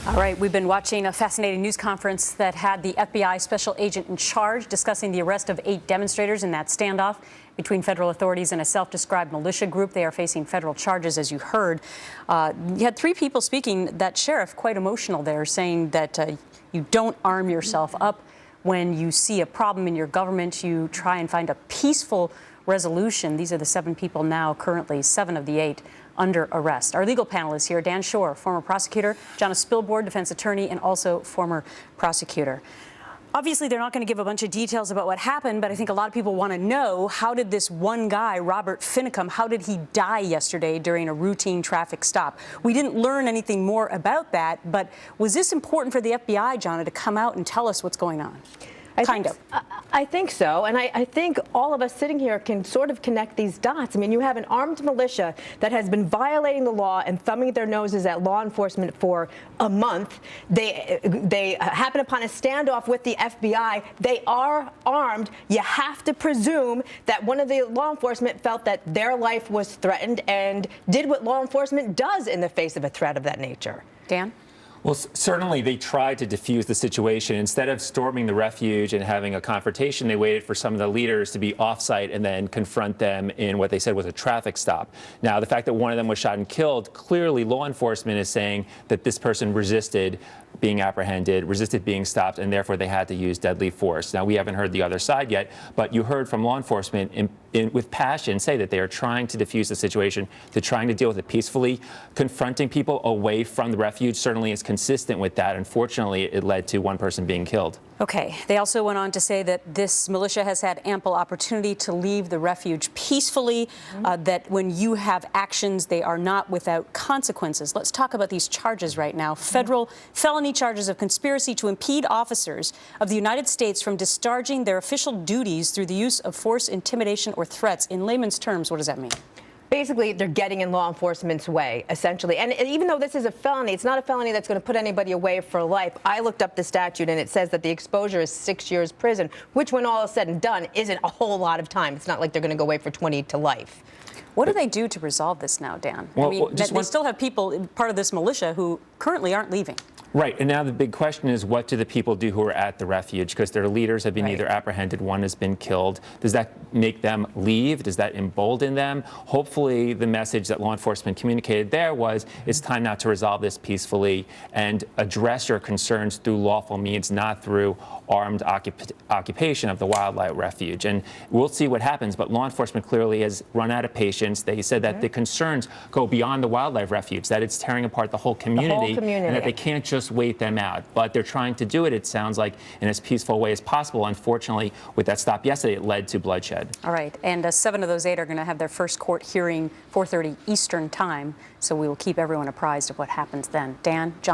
All right, we've been watching a fascinating news conference that had the FBI special agent in charge discussing the arrest of 8 demonstrators in that standoff between federal authorities and a self-described militia group. They are facing federal charges, as you heard. You had 3 people speaking. That sheriff, quite emotional there, saying that you don't arm yourself up when you see a problem in your government. You try and find a peaceful resolution. These are the 7 people now, currently 7 of the 8 under arrest. Our legal panel is here: Dan Schorr, former prosecutor; Jonna Spilborn, defense attorney and also former prosecutor. Obviously, they're not going to give a bunch of details about what happened, but I think a lot of people want to know, how did this one guy, Robert Finicum, how did he die yesterday during a routine traffic stop? We didn't learn anything more about that, but was this important for the FBI, Jonna, to come out and tell us what's going on? I think so, and I think all of us sitting here can sort of connect these dots. I mean, you have an armed militia that has been violating the law and thumbing their noses at law enforcement for a month. They happen upon a standoff with the FBI. They are armed. You have to presume that one of the law enforcement felt that their life was threatened and did what law enforcement does in the face of a threat of that nature. Dan? Well, certainly they tried to defuse the situation. Instead of storming the refuge and having a confrontation, they waited for some of the leaders to be off-site and then confront them in what they said was a traffic stop. Now, the fact that one of them was shot and killed, clearly law enforcement is saying that this person resisted being apprehended, resisted being stopped, and therefore they had to use deadly force. Now, we haven't heard the other side yet, but you heard from law enforcement with passion say that they are trying to defuse the situation. They're trying to deal with it peacefully. Confronting people away from the refuge certainly is consistent with that. Unfortunately, it led to one person being killed. Okay. They also went on to say that this militia has had ample opportunity to leave the refuge peacefully, that when you have actions, they are not without consequences. Let's talk about these charges right now. Federal felony charges of conspiracy to impede officers of the United States from discharging their official duties through the use of force, intimidation, or threats. In layman's terms, what does that mean? Basically, they're getting in law enforcement's way, essentially. And even though this is a felony, it's not a felony that's going to put anybody away for life. I looked up the statute, and it says that the exposure is 6 years prison, which, when all is said and done, isn't a whole lot of time. It's not like they're going to go away for 20 to life. What do they do to resolve this now, Dan? Well, I mean, they still have people, part of this militia, who currently aren't leaving. Right, and now the big question is, what do the people do who are at the refuge? Because their leaders have been either apprehended, one has been killed. Does that make them leave? Does that embolden them? Hopefully the message that law enforcement communicated there was, it's time now to resolve this peacefully and address your concerns through lawful means, not through armed occupation of the wildlife refuge. And we'll see what happens, but law enforcement clearly has run out of patience. They said that the concerns go beyond the wildlife refuge, that it's tearing apart the whole community, and that they can't just wait them out. But they're trying to do it, it sounds like, in as peaceful way as possible. Unfortunately, with that stop yesterday, it led to bloodshed. All right, and 7 of those 8 are going to have their first court hearing 4:30 Eastern time, so we will keep everyone apprised of what happens then. Dan, John.